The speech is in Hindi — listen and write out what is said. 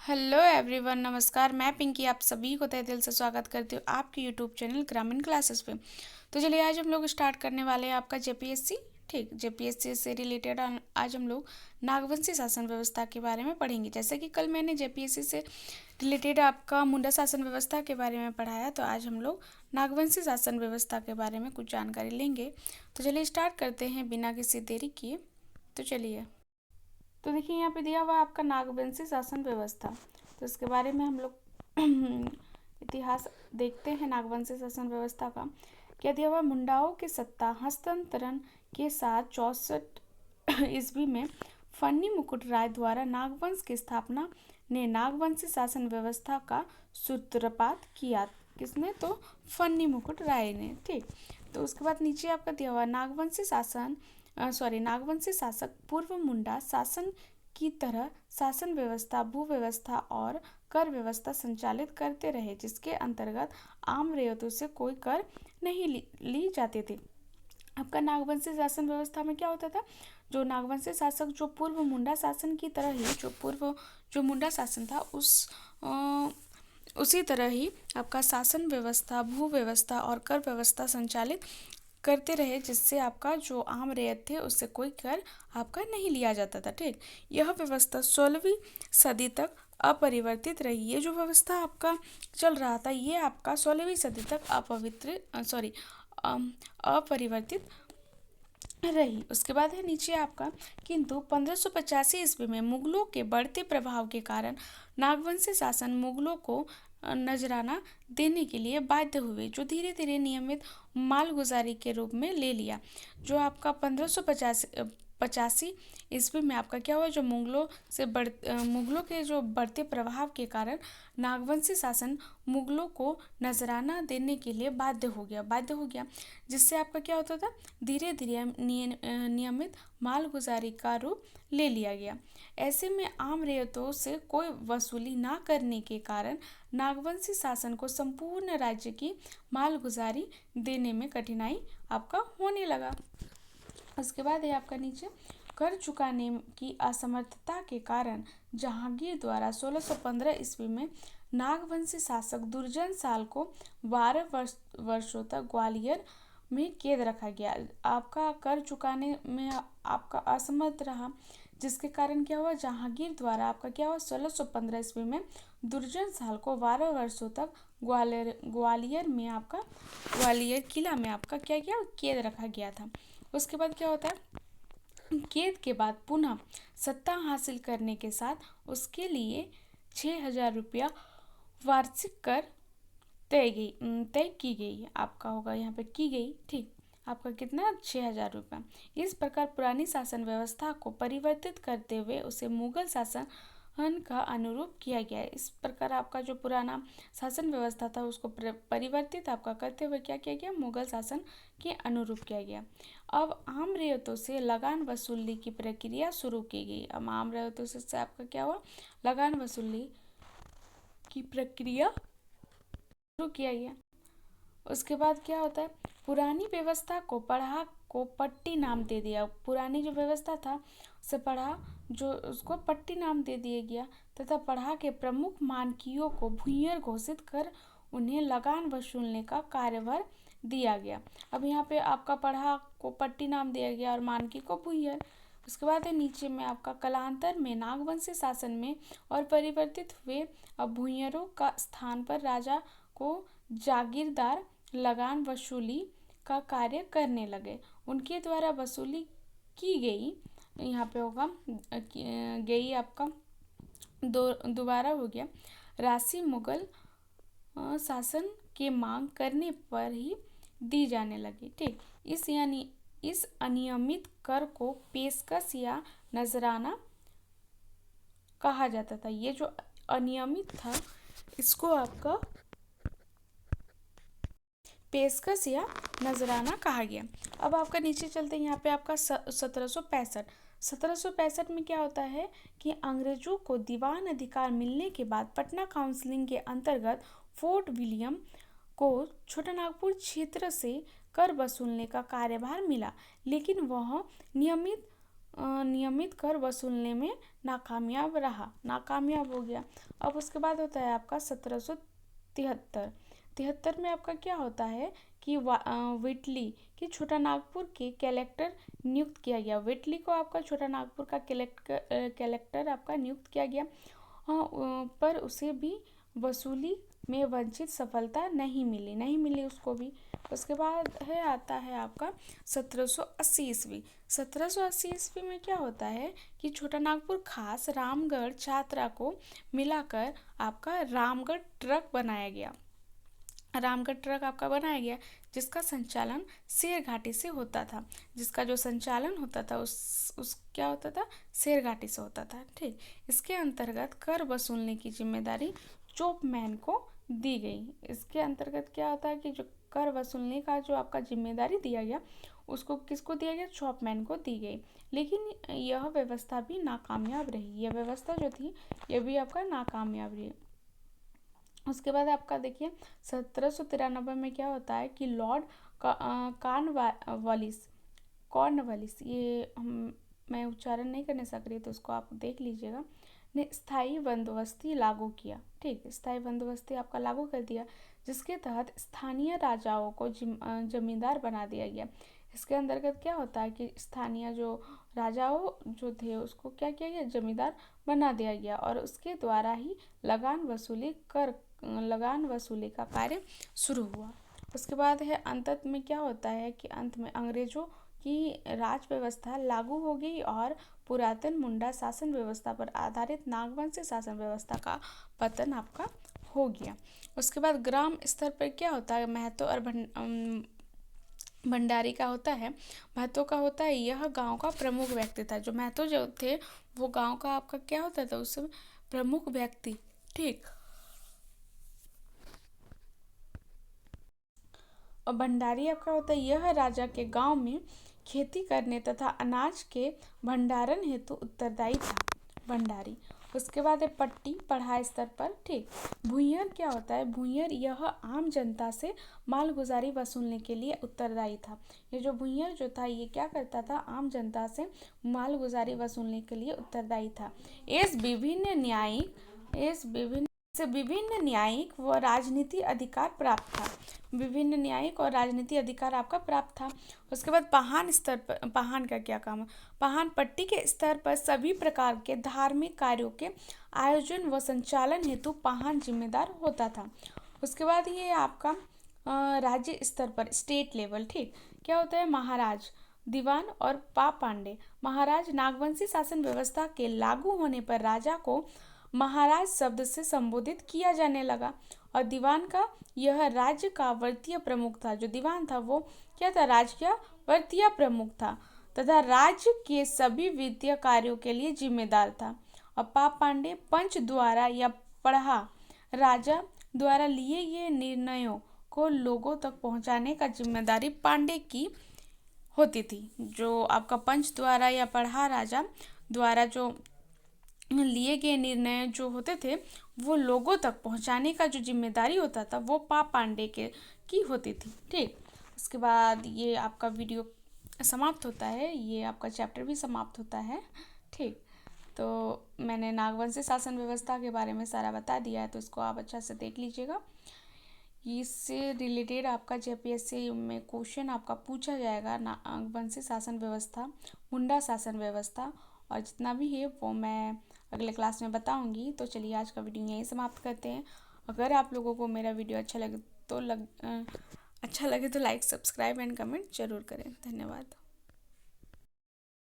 हेलो एवरीवन, नमस्कार। मैं पिंकी आप सभी को तहे दिल से स्वागत करती हूँ आपके यूट्यूब चैनल ग्रामीण क्लासेस पे। तो चलिए आज हम लोग स्टार्ट करने वाले हैं आपका जेपीएससी। ठीक, जेपीएससी से रिलेटेड आज हम लोग नागवंशी शासन व्यवस्था के बारे में पढ़ेंगे। जैसे कि कल मैंने जेपीएससी से रिलेटेड आपका मुंडा शासन व्यवस्था के बारे में पढ़ाया, तो आज हम लोग नागवंशी शासन व्यवस्था के बारे में कुछ जानकारी लेंगे। तो चलिए स्टार्ट करते हैं बिना किसी देरी किए। तो चलिए, तो देखिए यहाँ पे दिया हुआ है आपका नागवंशी शासन व्यवस्था। तो इसके बारे में हम लोग इतिहास देखते हैं नागवंशी शासन व्यवस्था का। क्या दिया हुआ है? मुंडाओं की सत्ता हस्तांतरण के साथ 64 ईस्वी में फन्नी मुकुट राय द्वारा नागवंश की स्थापना ने नागवंशी शासन व्यवस्था का सूत्रपात किया। किसने? तो फन्नी मुकुट राय ने। ठीक, तो उसके बाद नीचे आपका दिया हुआ नागवंशी शासन नागवंशी शासक पूर्व मुंडा शासन की तरह शासन व्यवस्था, भू व्यवस्था और कर व्यवस्था संचालित करते रहे, जिसके अंतर्गत आम रैयतों से कोई कर नहीं ली जाती थी। आपका नागवंशी शासन व्यवस्था में क्या होता था? जो नागवंशी शासक जो पूर्व मुंडा शासन की तरह ही जो मुंडा शासन था उसी तरह ही आपका शासन व्यवस्था, भू व्यवस्था और कर व्यवस्था संचालित करते रहे, जिससे आपका जो आम रैयत थे उससे कोई कर आपका नहीं लिया जाता था। ठीक, यह व्यवस्था 16वीं सदी तक अपरिवर्तित रही। ये जो व्यवस्था आपका चल रहा था ये आपका 16वीं सदी तक अपरिवर्तित रही। उसके बाद है नीचे आपका, किंतु 1585 ईस्वी में मुगलों के बढ़ते प्रभाव के कारण नागवंशी शासन मुगलों को नजराना देने के लिए बाध्य हुए, जो धीरे धीरे नियमित मालगुजारी के रूप में ले लिया। जो आपका 1585 ईस्वी में आपका क्या हुआ? जो मुगलों के जो बढ़ते प्रभाव के कारण नागवंशी शासन मुगलों को नजराना देने के लिए बाध्य हो गया, जिससे आपका क्या होता था? धीरे धीरे नियमित मालगुजारी का रूप ले लिया गया। ऐसे में आम रैयतों से कोई वसूली ना करने के कारण नागवंशी शासन को संपूर्ण राज्य की मालगुजारी देने में कठिनाई आपका होने लगा। उसके बाद है आपका नीचे, कर चुकाने की असमर्थता के कारण जहांगीर द्वारा 1615 ईस्वी में नागवंशी शासक दुर्जन साल को 12 वर्षों तक ग्वालियर में कैद रखा गया। आपका कर चुकाने में आपका असमर्थ रहा, जिसके कारण क्या हुआ? जहांगीर द्वारा आपका क्या हुआ? 1615 ईस्वी में दुर्जन साल को 12 वर्षों तक ग्वालियर किला में आपका क्या किया? कैद रखा गया था। उसके बाद क्या होता है? कैद के बाद पुनः सत्ता हासिल करने के साथ उसके लिए 6000 रुपया वार्षिक कर तय की गई। आपका होगा यहाँ पे की गई। ठीक, आपका कितना? 6000 रुपया। इस प्रकार पुरानी शासन व्यवस्था को परिवर्तित करते हुए उसे मुगल शासन का अनुरूप किया गया है। इस प्रकार आपका जो पुराना शासन व्यवस्था था उसको परिवर्तित आपका करते हुए क्या किया गया? मुगल शासन के अनुरूप किया गया। अब आम रैयतों से लगान वसूली की प्रक्रिया शुरू की गई। अब आम रैयतों से आपका क्या हुआ? लगान वसूली की प्रक्रिया शुरू किया गया। उसके बाद क्या होता है? पुरानी व्यवस्था को पट्टी नाम दे दिया। पुरानी जो व्यवस्था था उसे उसको पट्टी नाम दे दिया गया तथा पढ़ा के प्रमुख मानकियों को भूंयर घोषित कर उन्हें लगान वसूलने का कार्यभार दिया गया। अब यहाँ पे आपका पढ़ा को पट्टी नाम दिया गया और मानकी को भूंयर। उसके बाद है नीचे में आपका कालांतर में नागवंशी शासन में और परिवर्तित हुए। अब भूंयरों का स्थान पर राजा को जागीरदार लगान वसूली का कार्य करने लगे। उनके द्वारा वसूली की गई, यहाँ पे होगा गई आपका दोबारा हो गया, राशि मुगल शासन के मांग करने पर ही दी जाने लगी। ठीक, इस अनियमित कर को पेशकश या नजराना कहा जाता था। ये जो अनियमित था इसको आपका पेशकश या नजराना कहा गया। अब आपका नीचे चलते हैं, यहाँ पे आपका 1765 में क्या होता है कि अंग्रेजों को दीवान अधिकार मिलने के बाद पटना काउंसिल के अंतर्गत फोर्ट विलियम को छोटा नागपुर क्षेत्र से कर वसूलने का कार्यभार मिला, लेकिन वह नियमित नियमित कर वसूलने में नाकामयाब हो गया। अब उसके बाद होता है आपका 1773 में आपका क्या होता है कि व्हिटली की छोटा नागपुर के कलेक्टर नियुक्त किया गया। व्हिटली को आपका छोटा नागपुर का कलेक्टर आपका नियुक्त किया गया। पर उसे भी वसूली में वंचित सफलता नहीं मिली उसको भी। उसके बाद आता है आपका 1780 ईस्वी। 1780 ईस्वी में क्या होता है कि छोटा नागपुर खास रामगढ़ छात्रा को मिलाकर आपका रामगढ़ ट्रक बनाया गया। जिसका संचालन शेरघाटी से होता था। क्या होता था, शेरघाटी से होता था। ठीक, इसके अंतर्गत कर वसूलने की जिम्मेदारी चोपमैन को दी गई। इसके अंतर्गत क्या होता है कि जो कर वसूलने का जो आपका जिम्मेदारी दिया गया उसको किसको दिया गया, चोपमैन को दी गई। लेकिन यह व्यवस्था भी नाकामयाब रही। यह व्यवस्था जो थी यह भी आपका नाकामयाब रही। उसके बाद आपका देखिए 1793 में क्या होता है कि लॉर्ड कॉर्नवालिस, ये मैं उच्चारण नहीं करने सक रही तो उसको आप देख लीजिएगा, ने स्थायी बंदोबस्ती लागू किया। ठीक, स्थायी बंदोबस्ती आपका लागू कर दिया, जिसके तहत स्थानीय राजाओं को जमींदार बना दिया गया। इसके अंतर्गत क्या होता है कि स्थानीय जो राजाओं जो थे उसको क्या किया गया, जमींदार बना दिया गया और उसके द्वारा ही लगान वसूली का कार्य शुरू हुआ। उसके बाद है अंत में क्या होता है कि अंत में अंग्रेजों की राज व्यवस्था लागू हो गई और पुरातन मुंडा शासन व्यवस्था पर आधारित नागवंशी शासन व्यवस्था का पतन आपका हो गया। उसके बाद ग्राम स्तर पर क्या होता है, महतो और भंडारी का होता है। महतो का होता है यह गांव का प्रमुख व्यक्ति था। जो महतो जो थे वो गांव का आपका क्या होता था उस समय, प्रमुख व्यक्ति। ठीक, और भंडारी आपका होता है यह राजा के गांव में खेती करने तथा अनाज के भंडारण हेतु उत्तरदायी था, भंडारी। उसके बाद है पट्टी, पढ़ाई स्तर पर। ठीक, भूंयर क्या होता है, भूंयर यह आम जनता से मालगुजारी वसूलने के लिए उत्तरदायी था। ये जो भूंयर जो था ये क्या करता था, आम जनता से मालगुजारी वसूलने के लिए उत्तरदायी था। विभिन्न न्यायिक व राजनीति अधिकार प्राप्त था। विभिन्न न्यायिक और राजनीति अधिकार आपका प्राप्त था। उसके बाद पाहन स्तर पर, पाहन का क्या काम है, पाहन पट्टी के स्तर पर सभी प्रकार के धार्मिक कार्यों के आयोजन व संचालन हेतु पाहन जिम्मेदार होता था। उसके बाद ये आपका राज्य स्तर पर, स्टेट लेवल। ठीक, क्या होता है, महाराज, दीवान और पापांडे। महाराज, नागवंशी शासन व्यवस्था के लागू होने पर राजा को महाराज शब्द से संबोधित किया जाने लगा। और दीवान का, यह राज्य का वर्तीय प्रमुख था। जो दीवान था वो क्या था, राज्य का वर्तीय प्रमुख था तथा राज्य के सभी वित्तीय कार्यों के लिए जिम्मेदार था। और पापांडे, पंच द्वारा या पढ़ा राजा द्वारा लिए गए निर्णयों को लोगों तक पहुंचाने का जिम्मेदारी पांडे की होती थी। जो आपका पंच द्वारा या पढ़ा राजा द्वारा जो लिए गए निर्णय जो होते थे वो लोगों तक पहुंचाने का जो जिम्मेदारी होता था वो पापांडे की होती थी। ठीक, उसके बाद ये आपका वीडियो समाप्त होता है, ये आपका चैप्टर भी समाप्त होता है। ठीक, तो मैंने नागवंशी शासन व्यवस्था के बारे में सारा बता दिया है, तो इसको आप अच्छा से देख लीजिएगा। इससे रिलेटेड आपका JPSC में क्वेश्चन आपका पूछा जाएगा, नागवंशी शासन व्यवस्था, मुंडा शासन व्यवस्था, और जितना भी है वो मैं अगले क्लास में बताऊंगी। तो चलिए आज का वीडियो यहीं समाप्त करते हैं। अगर आप लोगों को मेरा वीडियो अच्छा लगे तो लाइक, सब्सक्राइब एंड कमेंट जरूर करें। धन्यवाद।